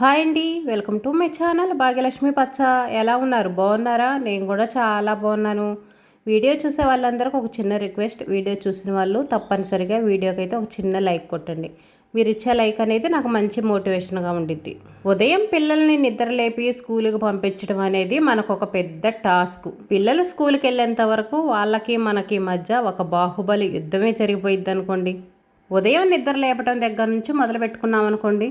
Hi అండి, welcome to my channel Bhagyalakshmi పచ్చ. ఎలా ఉన్నారు? బాగున్నారా? నేను కూడా చాలా బాగున్నాను. వీడియో చూసే వాళ్ళందరికీ ఒక చిన్న రిక్వెస్ట్. వీడియో చూసిన వాళ్ళు తప్పనిసరిగా వీడియోకి అయితే ఒక చిన్న లైక్ కొట్టండి. మీరు ఇచ్చే లైక్ అనేది నాకు మంచి మోటివేషన్గా ఉండిద్ది. ఉదయం పిల్లల్ని నిద్రలేపి స్కూల్కి పంపించడం అనేది మనకు ఒక పెద్ద టాస్క్. పిల్లలు స్కూల్కి వెళ్ళేంత వరకు వాళ్ళకి మనకి మధ్య ఒక బాహుబలి యుద్ధమే జరిగిపోయిద్ది అనుకోండి. ఉదయం నిద్ర లేపటం దగ్గర నుంచి మొదలు పెట్టుకున్నాం అనుకోండి.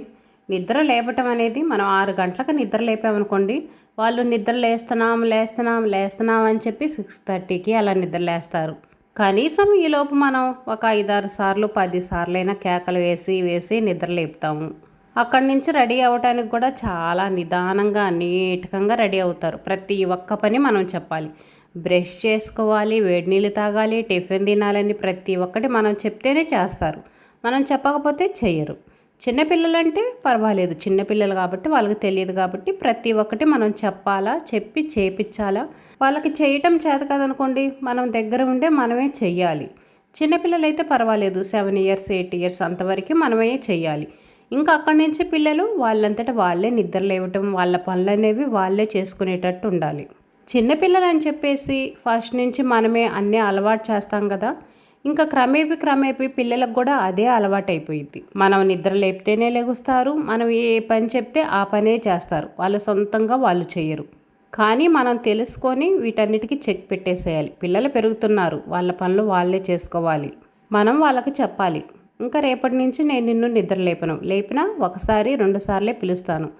నిద్ర లేపటం అనేది మనం 6 గంటలకు నిద్ర లేపామనుకోండి, వాళ్ళు నిద్ర లేస్తున్నాం అని చెప్పి 6:30కి అలా నిద్ర లేస్తారు. కనీసం ఈలోపు మనం ఒక 5-6 సార్లు 10 సార్లైనా కేకలు వేసి నిద్ర లేపుతాము. అక్కడి నుంచి రెడీ అవ్వటానికి కూడా చాలా నిదానంగా నీట్గా రెడీ అవుతారు. ప్రతి ఒక్క పని మనం చెప్పాలి. బ్రష్ చేసుకోవాలి, వేడి నీళ్ళు తాగాలి, టిఫిన్ తినాలని ప్రతి ఒక్కటి మనం చెప్తేనే చేస్తారు. మనం చెప్పకపోతే చెయ్యరు. చిన్నపిల్లలంటే పర్వాలేదు, చిన్నపిల్లలు కాబట్టి వాళ్ళకి తెలియదు కాబట్టి ప్రతి ఒక్కటి మనం చెప్పాలా, చెప్పి చేపించాలా. వాళ్ళకి చేయటం చేత కదనుకోండి, మనం దగ్గర ఉండే మనమే చెయ్యాలి. చిన్నపిల్లలైతే పర్వాలేదు, 7 ఇయర్స్ 8 ఇయర్స్ అంతవరకు మనమే చెయ్యాలి. ఇంకా అక్కడి నుంచి పిల్లలు వాళ్ళంతటా వాళ్ళే నిద్ర లేవటం, వాళ్ళ పనులు అనేవి వాళ్ళే చేసుకునేటట్టు ఉండాలి. చిన్నపిల్లలు అని చెప్పేసి ఫస్ట్ నుంచి మనమే అన్నీ అలవాటు చేస్తాం కదా. ఇంకా క్రమేపీ పిల్లలకు కూడా అదే అలవాటు అయిపోయింది. మనం నిద్ర లేపితేనే లెగుస్తారు, మనం ఏ పని చెప్తే ఆ పనే చేస్తారు. వాళ్ళు సొంతంగా వాళ్ళు చేయరు. కానీ మనం తెలుసుకొని వీటన్నిటికీ చెక్ పెట్టేసేయాలి. పిల్లలు పెరుగుతున్నారు, వాళ్ళ పనులు వాళ్ళే చేసుకోవాలి. మనం వాళ్ళకి చెప్పాలి, ఇంకా రేపటి నుంచి నేను నిన్ను నిద్ర లేపినా 1-2 సార్లే పిలుస్తాను,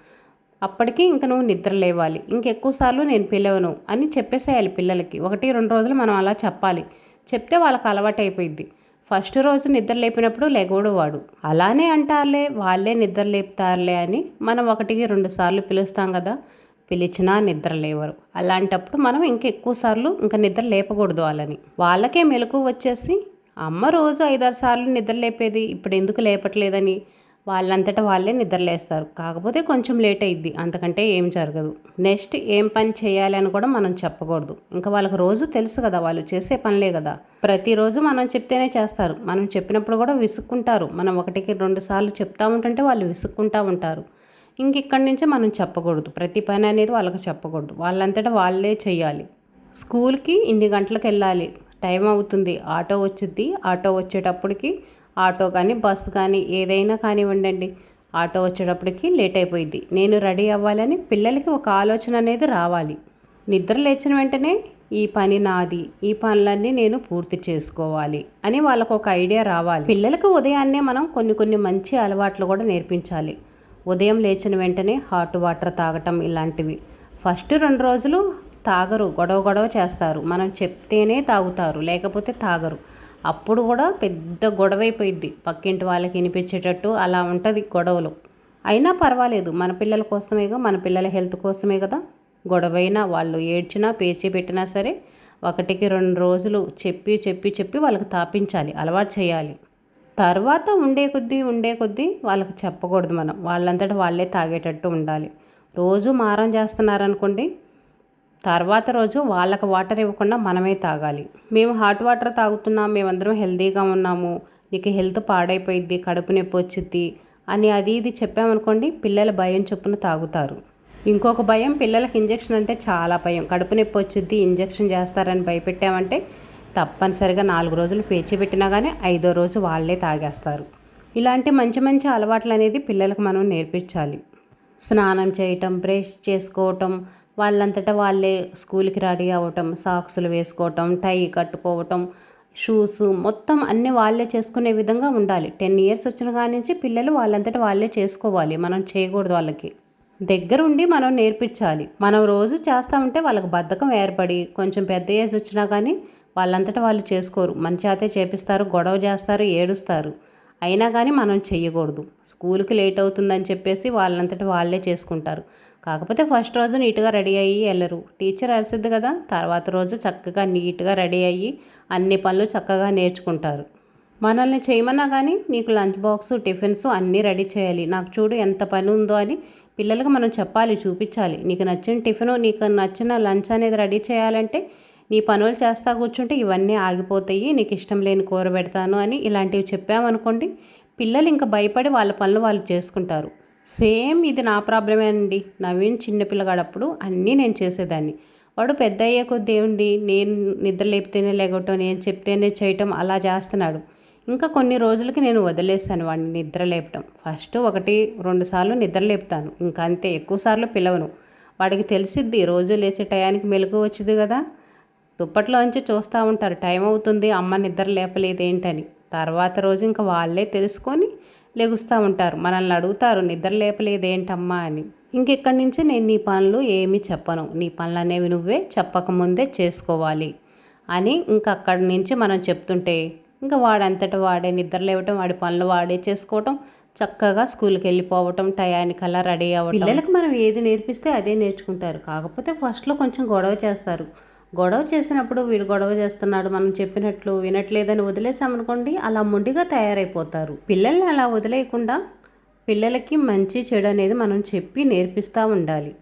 అప్పటికి ఇంక నువ్వు నిద్ర లేవాలి, ఇంకెక్కువ సార్లు నేను పిలవను అని చెప్పేసేయాలి పిల్లలకి. 1-2 రోజులు మనం అలా చెప్పాలి. చెప్తే వాళ్ళకి అలవాటు అయిపోయింది. ఫస్ట్ రోజు నిద్ర లేపినప్పుడు లెగవడు వాడు. అలానే అంటారులే, వాళ్ళే నిద్ర లేపుతారులే అని మనం 1-2 సార్లు పిలుస్తాం కదా, పిలిచినా నిద్ర లేవరు. అలాంటప్పుడు మనం ఇంకెక్కువ సార్లు ఇంకా నిద్ర లేపకూడదు వాళ్ళని. వాళ్ళకే మెలకువ వచ్చేసి అమ్మ రోజు 5-6 సార్లు నిద్ర లేపేది, ఇప్పుడు ఎందుకు లేపట్లేదని వాళ్ళంతటా వాళ్ళే నిద్రలేస్తారు. కాకపోతే కొంచెం లేట్ అయ్యిద్ది, అంతకంటే ఏం జరగదు. నెక్స్ట్ ఏం పని చేయాలి అని కూడా మనం చెప్పకూడదు. ఇంకా వాళ్ళకి రోజు తెలుసు కదా, వాళ్ళు చేసే పనులే కదా. ప్రతిరోజు మనం చెప్తేనే చేస్తారు. మనం చెప్పినప్పుడు కూడా విసుక్కుంటారు. మనం 1-2 సార్లు చెప్తా ఉంటుంటే వాళ్ళు విసుక్కుంటూ ఉంటారు. ఇంక ఇక్కడి నుంచే మనం చెప్పకూడదు. ప్రతి పని అనేది వాళ్ళకి చెప్పకూడదు. వాళ్ళంతటా వాళ్ళే చేయాలి. స్కూల్కి ఇన్ని గంటలకు వెళ్ళాలి, టైం అవుతుంది, ఆటో వచ్చిద్ది, ఆటో వచ్చేటప్పటికి ఆటో కానీ బస్సు కానీ ఏదైనా కానివ్వండి, ఆటో వచ్చేటప్పటికి లేట్ అయిపోయింది, నేను రెడీ అవ్వాలని పిల్లలకి ఒక ఆలోచన అనేది రావాలి. నిద్ర లేచిన వెంటనే ఈ పని నాది, ఈ పనులన్నీ నేను పూర్తి చేసుకోవాలి అని వాళ్ళకు ఒక ఐడియా రావాలి. పిల్లలకు ఉదయాన్నే మనం కొన్ని మంచి అలవాట్లు కూడా నేర్పించాలి. ఉదయం లేచిన వెంటనే హాట్ వాటర్ తాగటం ఇలాంటివి. ఫస్ట్ 2 రోజులు తాగరు, గొడవ చేస్తారు. మనం చెప్తేనే తాగుతారు, లేకపోతే తాగరు. అప్పుడు కూడా పెద్ద గొడవ అయిపోయిద్ది, పక్కింటి వాళ్ళకి వినిపించేటట్టు అలా ఉంటుంది గొడవలు. అయినా పర్వాలేదు, మన పిల్లల కోసమేగా, మన పిల్లల హెల్త్ కోసమే కదా. గొడవైనా వాళ్ళు ఏడ్చినా పేచీ పెట్టినా సరే 1-2 రోజులు చెప్పి వాళ్ళకి తాపించాలి, అలవాటు చేయాలి. తర్వాత ఉండే కొద్దీ వాళ్ళకి చెప్పకూడదు మనం, వాళ్ళంతటా వాళ్ళే తాగేటట్టు ఉండాలి. రోజు మారం చేస్తున్నారనుకోండి, తర్వాత రోజు వాళ్ళకి వాటర్ ఇవ్వకుండా మనమే తాగాలి. మేము హాట్ వాటర్ తాగుతున్నాం, మేమందరం హెల్తీగా ఉన్నాము, నీకు హెల్త్ పాడైపోయిద్ది, కడుపు నొప్పి వచ్చిద్ది అని అది ఇది చెప్పామనుకోండి, పిల్లలు భయం చొప్పున తాగుతారు. ఇంకొక భయం, పిల్లలకి ఇంజెక్షన్ అంటే చాలా భయం. కడుపు నొప్పి వచ్చిద్ది, ఇంజెక్షన్ చేస్తారని భయపెట్టామంటే తప్పనిసరిగా 4 రోజులు పేచి పెట్టినా కానీ 5వ రోజు వాళ్ళే తాగేస్తారు. ఇలాంటి మంచి అలవాట్లు అనేది పిల్లలకు మనం నేర్పించాలి. స్నానం చేయటం, బ్రష్ చేసుకోవటం, వాళ్ళంతటా వాళ్ళే స్కూల్కి రెడీ అవ్వటం, సాక్సులు వేసుకోవటం, టై కట్టుకోవటం, షూస్ మొత్తం అన్నీ వాళ్ళే చేసుకునే విధంగా ఉండాలి. 10 ఇయర్స్ వచ్చిన కాడి నుంచి పిల్లలు వాళ్ళంతటా వాళ్ళే చేసుకోవాలి, మనం చేయకూడదు. వాళ్ళకి దగ్గరుండి మనం నేర్పించాలి. మనం రోజు చేస్తూ ఉంటే వాళ్ళకి బద్ధకం ఏర్పడి కొంచెం పెద్ద ఏజ్ వచ్చినా కానీ వాళ్ళంతటా వాళ్ళు చేసుకోరు, మన చేతే చేపిస్తారు, గొడవ చేస్తారు, ఏడుస్తారు. అయినా కానీ మనం చెయ్యకూడదు. స్కూల్కి లేట్ అవుతుందని చెప్పేసి వాళ్ళంతటా వాళ్ళే చేసుకుంటారు. కాకపోతే ఫస్ట్ రోజు నీట్గా రెడీ అయ్యి వెళ్ళరు, టీచర్ అరిసిద్ది కదా. తర్వాత రోజు చక్కగా నీట్గా రెడీ అయ్యి అన్ని పనులు చక్కగా నేర్చుకుంటారు. మనల్ని చేయమన్నా కానీ నీకు లంచ్ బాక్స్, టిఫిన్స్ అన్నీ రెడీ చేయాలి, నాకు చూడు ఎంత పని ఉందో అని పిల్లలకు మనం చెప్పాలి, చూపించాలి. నీకు నచ్చిన టిఫిను, నీకు నచ్చిన లంచ్ అనేది రెడీ చేయాలంటే నీ పనులు చేస్తా కూర్చుంటే ఇవన్నీ ఆగిపోతాయి, నీకు ఇష్టం లేని కూర పెడతాను అని ఇలాంటివి చెప్పామనుకోండి, పిల్లలు ఇంకా భయపడి వాళ్ళ పనులు వాళ్ళు చేసుకుంటారు. సేమ్ ఇది నా ప్రాబ్లమే అండి. నవీన్ చిన్నపిల్లగాడప్పుడు అన్నీ నేను చేసేదాన్ని. వాడు పెద్ద అయ్యే కొద్దీ ఏముంది, నేను నిద్ర లేపితేనే లెగవటం, నేను చెప్తేనే చేయటం అలా చేస్తున్నాడు. ఇంకా కొన్ని రోజులకి నేను వదిలేసాను వాడిని నిద్ర లేపటం. ఫస్ట్ 1, 2 సార్లు నిద్ర లేపుతాను. ఇంకా అంతే, ఎక్కువ సార్లు పిలవను. వాడికి తెలిసిద్ది రోజు లేచే టయానికి మెలకువ వచ్చింది కదా. దుప్పట్లోంచి చూస్తూ ఉంటారు, టైం అవుతుంది అమ్మ నిద్ర లేపలేదేంటని. తర్వాత రోజు ఇంకా వాళ్ళే తెలుసుకొని లెగుస్తూ ఉంటారు, మనల్ని అడుగుతారు నిద్ర లేపలేదేంటమ్మా అని. ఇంకెక్కడి నుంచి నేను నీ పనులు ఏమీ చెప్పను, నీ పనులు అనేవి నువ్వే చెప్పకముందే చేసుకోవాలి అని ఇంకా అక్కడి నుంచి మనం చెప్తుంటే ఇంకా వాడంతట వాడే నిద్ర లేవటం, వాడి పనులు వాడే చేసుకోవటం, చక్కగా స్కూల్కి వెళ్ళిపోవటం, టయానికల్లా రెడీ అవ్వటం. పిల్లలకు మనం ఏది నేర్పిస్తే అదే నేర్చుకుంటారు. కాకపోతే ఫస్ట్లో కొంచెం గొడవ చేస్తారు. గొడవ చేసినప్పుడు వీడు గొడవ చేస్తున్నాడు, మనం చెప్పినట్లు వినట్లేదని వదిలేసామనుకోండి, అలా మొండిగా తయారైపోతారు. పిల్లల్ని అలా వదిలేయకుండా పిల్లలకి మంచి చెడు అనేది మనం చెప్పి నేర్పిస్తూ ఉండాలి.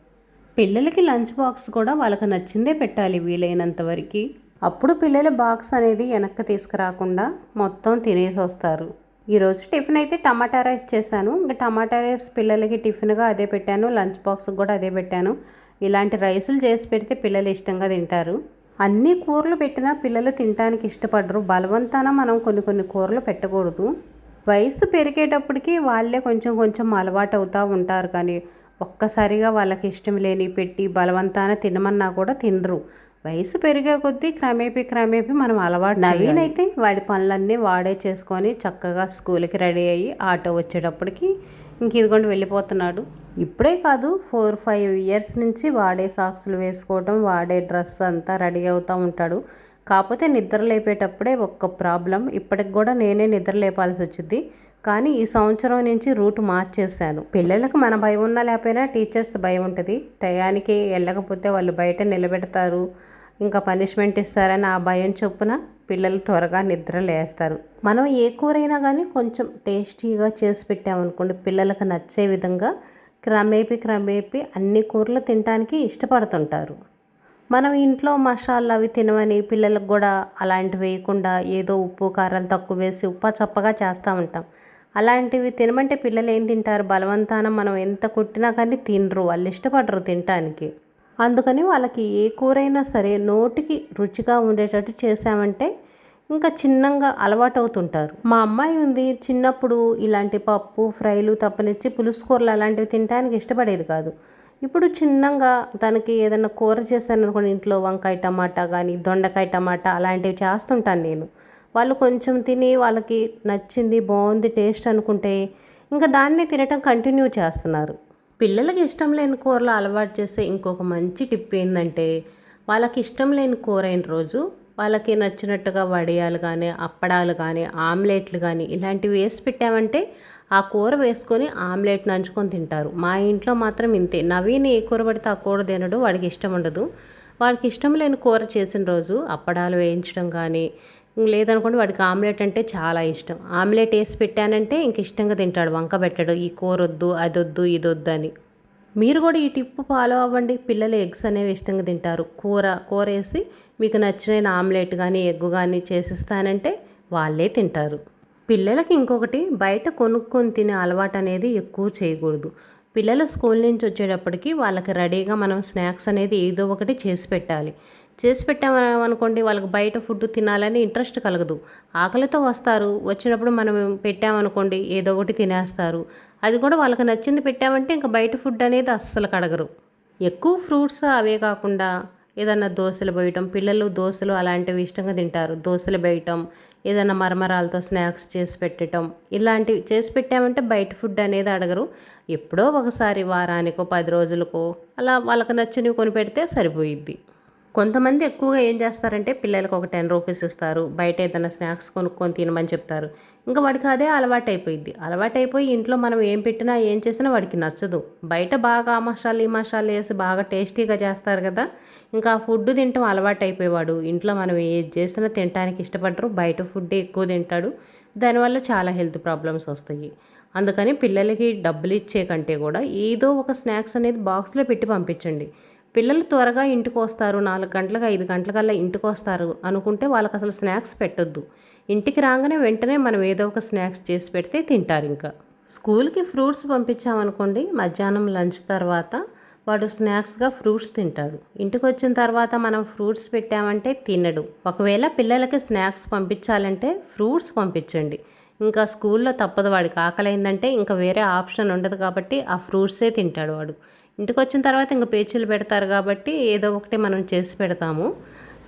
పిల్లలకి లంచ్ బాక్స్ కూడా వాళ్ళకి నచ్చిందే పెట్టాలి వీలైనంత వరకు. అప్పుడు పిల్లల బాక్స్ అనేది వెనక్కి తీసుకురాకుండా మొత్తం తినేసి వస్తారు. ఈరోజు టిఫిన్ అయితే టమాటా రైస్ చేశాను. ఇంకా టమాటా రైస్ పిల్లలకి టిఫిన్గా అదే పెట్టాను, లంచ్ బాక్స్కి కూడా అదే పెట్టాను. ఇలాంటి రైసులు చేసి పెడితే పిల్లలు ఇష్టంగా తింటారు. అన్ని కూరలు పెట్టినా పిల్లలు తినడానికి ఇష్టపడరు. బలవంతాన మనం కొన్ని కూరలు పెట్టకూడదు. వయసు పెరిగేటప్పటికి వాళ్ళే కొంచెం కొంచెం అలవాటు అవుతూ ఉంటారు. కానీ ఒక్కసారిగా వాళ్ళకి ఇష్టం లేని పెట్టి బలవంతాన తినమన్నా కూడా తినరు. వయసు పెరిగే కొద్దీ క్రమేపీ మనం అలవాటు. నవీన్ అయితే వాడి పనులన్నీ వాడే చేసుకొని చక్కగా స్కూల్కి రెడీ అయ్యి ఆటో వచ్చేటప్పటికి ఇంక ఇదిగోండి వెళ్ళిపోతున్నాడు. ఇప్పుడే కాదు, 4-5 ఇయర్స్ నుంచి వాడే సాక్సులు వేసుకోవటం, వాడే డ్రెస్ అంతా రెడీ అవుతూ ఉంటాడు. కాకపోతే నిద్ర లేపేటప్పుడే ఒక్క ప్రాబ్లం, ఇప్పటికి కూడా నేనే నిద్ర లేపాల్సి వచ్చింది. కానీ ఈ సంవత్సరం నుంచి రూట్ మార్చేశాను. పిల్లలకు మన భయం ఉన్నా లేకపోయినా టీచర్స్ భయం ఉంటుంది. టయానికి వెళ్ళకపోతే వాళ్ళు బయట నిలబెడతారు, ఇంకా పనిష్మెంట్ ఇస్తారని ఆ భయం చొప్పున పిల్లలు త్వరగా నిద్ర లేస్తారు. మనం ఏ కూరైనా కానీ కొంచెం టేస్టీగా చేసి పెట్టామనుకోండి, పిల్లలకు నచ్చే విధంగా క్రమేపీ అన్ని కూరలు తినడానికి ఇష్టపడుతుంటారు. మనం ఇంట్లో మసాలాలు అవి తినమని పిల్లలకు కూడా అలాంటివి వేయకుండా ఏదో ఉప్పు కారాలు తక్కువ వేసి ఉప్ప చప్పగా చేస్తూ ఉంటాం. అలాంటివి తినమంటే పిల్లలు ఏం తింటారు? బలవంతాన మనం ఎంత కొట్టినా కానీ తినరు, వాళ్ళు ఇష్టపడరు తినటానికి. అందుకని వాళ్ళకి ఏ కూరైనా సరే నోటికి రుచిగా ఉండేటట్టు చేసామంటే ఇంకా చిన్నంగా అలవాటు అవుతుంటారు. మా అమ్మాయి ఉంది, చిన్నప్పుడు ఇలాంటి పప్పు ఫ్రైలు తప్పనిచ్చి పులుసు కూరలు అలాంటివి తినడానికి ఇష్టపడేది కాదు. ఇప్పుడు చిన్నంగా తనకి ఏదైనా కూర చేశాను అనుకోండి, ఇంట్లో వంకాయ టమాటా కానీ దొండకాయ టమాటా అలాంటివి చేస్తుంటాను నేను. వాళ్ళు కొంచెం తిని వాళ్ళకి నచ్చింది, బాగుంది టేస్ట్ అనుకుంటే ఇంకా దాన్నే తినటం కంటిన్యూ చేస్తున్నారు. పిల్లలకి ఇష్టం లేని కూరలు అలవాటు చేసే ఇంకొక మంచి టిప్ ఏంటంటే, వాళ్ళకి ఇష్టం లేని కూర అయిన రోజు వాళ్ళకి నచ్చినట్టుగా వడియాలు కానీ అప్పడాలు కానీ ఆమ్లెట్లు కానీ ఇలాంటివి వేసి పెట్టామంటే ఆ కూర వేసుకొని ఆమ్లెట్ నంచుకొని తింటారు. మా ఇంట్లో మాత్రం ఇంతే. నవీన్ ఏ కూర పడితే ఆ కూర తినడు, వాడికి ఇష్టం ఉండదు. వాడికి ఇష్టం లేని కూర చేసిన రోజు అప్పడాలు వేయించడం కానీ, లేదనుకోండి వాడికి ఆమ్లెట్ అంటే చాలా ఇష్టం. ఆమ్లెట్ వేసి పెట్టానంటే ఇంక ఇష్టంగా తింటాడు, వంక పెట్టడు ఈ కూర వద్దు అదొద్దు ఇదొద్దు అని. మీరు కూడా ఈ టిప్ ఫాలో అవ్వండి. పిల్లలు ఎగ్స్ అనేవి ఇష్టంగా తింటారు. కూర వేసి మీకు నచ్చిన ఆమ్లెట్ కానీ ఎగ్ కానీ చేసిస్తానంటే వాళ్ళే తింటారు. పిల్లలకి ఇంకొకటి, బయట కొనుక్కొని తినే అలవాటు అనేది ఎక్కువ చేయకూడదు. పిల్లలు స్కూల్ నుంచి వచ్చేటప్పటికి వాళ్ళకి రెడీగా మనం స్నాక్స్ అనేది ఏదో ఒకటి చేసి పెట్టాలి. చేసి పెట్టామనుకోండి, వాళ్ళకి బయట ఫుడ్ తినాలని ఇంట్రెస్ట్ కలగదు. ఆకలితో వస్తారు, వచ్చినప్పుడు మనం పెట్టామనుకోండి ఏదో ఒకటి తినేస్తారు. అది కూడా వాళ్ళకి నచ్చింది పెట్టామంటే ఇంకా బయట ఫుడ్ అనేది అస్సలు కడగరు. ఎక్కువ ఫ్రూట్స్ అవే కాకుండా ఏదన్నా దోశలు వేయటం, పిల్లలు దోశలు అలాంటివి ఇష్టంగా తింటారు. దోశలు వేయటం, ఏదైనా మరమరాలతో స్నాక్స్ చేసి పెట్టడం, ఇలాంటివి చేసి పెట్టామంటే బయట ఫుడ్ అనేది అడగరు. ఎప్పుడో ఒకసారి వారానికో 10 రోజులకో అలా వాళ్ళకి నచ్చినవి కొని పెడితే సరిపోయిద్ది. కొంతమంది ఎక్కువగా ఏం చేస్తారంటే పిల్లలకు ఒక 10 రూపీస్ ఇస్తారు, బయట ఏదైనా స్నాక్స్ కొనుక్కొని తినమని చెప్తారు. ఇంకా వాడికి అదే అలవాటైపోయిద్ది. అలవాటైపోయి ఇంట్లో మనం ఏం పెట్టినా ఏం చేసినా వాడికి నచ్చదు. బయట బాగా ఆ మసాలా ఈ మసాలా వేసి బాగా టేస్టీగా చేస్తారు కదా, ఇంకా ఆ ఫుడ్ తినటం అలవాటైపోయేవాడు ఇంట్లో మనం ఏది చేసినా తినడానికి ఇష్టపడరు, బయట ఫుడ్డే ఎక్కువ తింటాడు. దానివల్ల చాలా హెల్త్ ప్రాబ్లమ్స్ వస్తాయి. అందుకని పిల్లలకి డబ్బులు ఇచ్చే కంటే కూడా ఏదో ఒక స్నాక్స్ అనేది బాక్స్లో పెట్టి పంపించండి. పిల్లలు త్వరగా ఇంటికి వస్తారు, 4 గంటలకు 5 గంటలకల్లా ఇంటికి వస్తారు అనుకుంటే వాళ్ళకి అసలు స్నాక్స్ పెట్టొద్దు. ఇంటికి రాగానే వెంటనే మనం ఏదో ఒక స్నాక్స్ చేసి పెడితే తింటారు ఇంకా. స్కూల్కి ఫ్రూట్స్ పంపించామనుకోండి, మధ్యాహ్నం లంచ్ తర్వాత వాడు స్నాక్స్గా ఫ్రూట్స్ తింటాడు. ఇంటికి వచ్చిన తర్వాత మనం ఫ్రూట్స్ పెట్టామంటే తినడు. ఒకవేళ పిల్లలకి స్నాక్స్ పంపించాలంటే ఫ్రూట్స్ పంపించండి. ఇంకా స్కూల్లో తప్పదు, వాడికి ఆకలైందంటే ఇంకా వేరే ఆప్షన్ ఉండదు కాబట్టి ఆ ఫ్రూట్సే తింటాడు వాడు. ఇంటికి వచ్చిన తర్వాత ఇంకా పేచీలు పెడతారు కాబట్టి ఏదో ఒకటి మనం చేసి పెడతాము.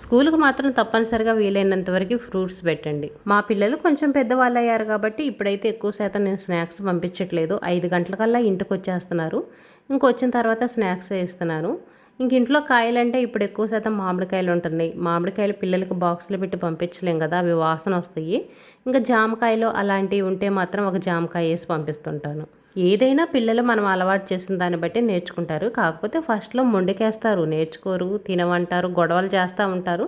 స్కూల్కి మాత్రం తప్పనిసరిగా వీలైనంత వరకు ఫ్రూట్స్ పెట్టండి. మా పిల్లలు కొంచెం పెద్దవాళ్ళు అయ్యారు కాబట్టి ఇప్పుడైతే ఎక్కువ శాతం నేను స్నాక్స్ పంపించట్లేదు. 5 గంటలకల్లా ఇంటికి వచ్చేస్తున్నారు. ఇంకొచ్చిన తర్వాత స్నాక్స్ ఇస్తున్నాను. ఇంక ఇంట్లో కాయలంటే ఇప్పుడు ఎక్కువ శాతం మామిడికాయలు ఉంటున్నాయి. మామిడికాయలు పిల్లలకి బాక్సులు పెట్టి పంపించలేం కదా, అవి వాసన వస్తాయి. ఇంకా జామకాయలు అలాంటివి ఉంటే మాత్రం ఒక జామకాయ వేసి పంపిస్తుంటాను. ఏదైనా పిల్లలు మనం అలవాటు చేసిన దాన్ని బట్టి నేర్చుకుంటారు. కాకపోతే ఫస్ట్లో మొండికేస్తారు, నేర్చుకోరు, తినమంటారు, గొడవలు చేస్తూ ఉంటారు.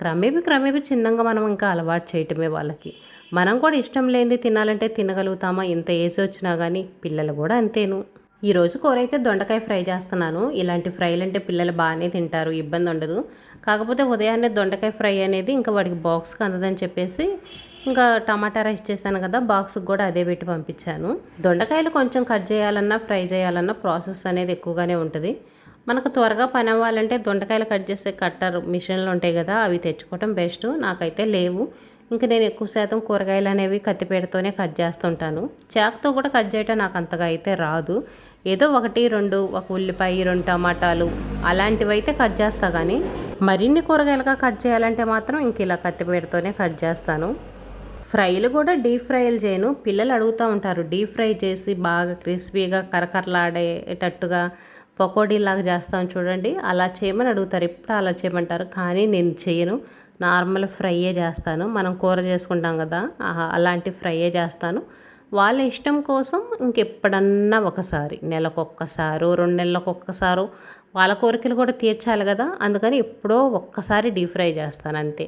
క్రమేపీ చిన్నగా మనం ఇంకా అలవాటు చేయటమే వాళ్ళకి. మనం కూడా ఇష్టం లేనిది తినాలంటే తినగలుగుతామా, ఇంత ఏజ్ వచ్చినా కానీ. పిల్లలు కూడా అంతేను. ఈరోజు కూర అయితే దొండకాయ ఫ్రై చేస్తున్నాను. ఇలాంటి ఫ్రైలు అంటే పిల్లలు బాగానే తింటారు, ఇబ్బంది ఉండదు. కాకపోతే ఉదయాన్నే దొండకాయ ఫ్రై అనేది ఇంకా వాడికి బాక్స్కి అందదని చెప్పేసి ఇంకా టమాటా రైస్ చేశాను కదా, బాక్స్కి కూడా అదే పెట్టి పంపించాను. దొండకాయలు కొంచెం కట్ చేయాలన్నా ఫ్రై చేయాలన్నా ప్రాసెస్ అనేది ఎక్కువగానే ఉంటుంది. మనకు త్వరగా పని అవ్వాలంటే దొండకాయలు కట్ చేసే కట్టర్ మిషన్లు ఉంటాయి కదా, అవి తెచ్చుకోవటం బెస్ట్. నాకైతే లేవు. ఇంకా నేను ఎక్కువ శాతం కూరగాయలు అనేవి కత్తిపీటతోనే కట్ చేస్తుంటాను. చాకుతో కూడా కట్ చేయటం నాకు అంతగా అయితే రాదు. ఏదో 1, 2 ఒక ఉల్లిపాయ, 2 టమాటాలు అలాంటివి అయితే కట్ చేస్తా. కానీ మరిన్ని కూరగాయలుగా కట్ చేయాలంటే మాత్రం ఇంక ఇలా కత్తిపీటతోనే కట్ చేస్తాను. ఫ్రైలు కూడా డీప్ ఫ్రైలు చేయను. పిల్లలు అడుగుతూ ఉంటారు, డీప్ ఫ్రై చేసి బాగా క్రిస్పీగా కరకరలాడేటట్టుగా పకోడీలాగా చేస్తాం చూడండి, అలా చేయమని అడుగుతారు. ఎప్పుడు అలా చేయమంటారు, కానీ నేను చేయను. నార్మల్ ఫ్రైయే చేస్తాను. మనం కూర చేసుకుంటాం కదా, అలాంటి ఫ్రైయే చేస్తాను. వాళ్ళ ఇష్టం కోసం ఇంకెప్పుడన్నా ఒకసారి, నెలకొక్కసారో 2 నెలలకొక్కసారో వాళ్ళ కోరికలు కూడా తీర్చాలి కదా, అందుకని ఎప్పుడో ఒక్కసారి డీప్ ఫ్రై చేస్తాను అంతే.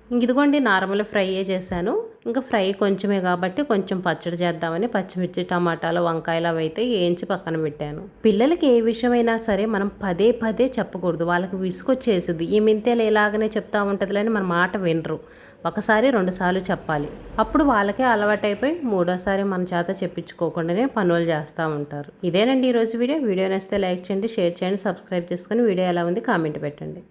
ఇదిగోండి నార్మల్ ఫ్రైయే చేశాను. ఇంకా ఫ్రై కొంచెమే కాబట్టి కొంచెం పచ్చడి చేద్దామని పచ్చిమిర్చి, టమాటాలు, వంకాయలు అవి అయితే వేయించి పక్కన పెట్టాను. పిల్లలకి ఏ విషయమైనా సరే మనం పదే చెప్పకూడదు, వాళ్ళకి విసుకొచ్చేసింది. ఈ మెంతేలు ఇలాగనే చెప్తా ఉంటుందిలేని మన మాట వినరు. 1, 2 సార్లు చెప్పాలి. అప్పుడు వాళ్ళకే అలవాటైపోయి 3వ సారి మన చేత చెప్పించుకోకుండానే పనులు చేస్తూ ఉంటారు. ఇదేనండి ఈరోజు వీడియో. వీడియో నచ్చితే లైక్ చేయండి, షేర్ చేయండి, సబ్స్క్రైబ్ చేసుకొని వీడియో ఎలా ఉంది కామెంట్ పెట్టండి.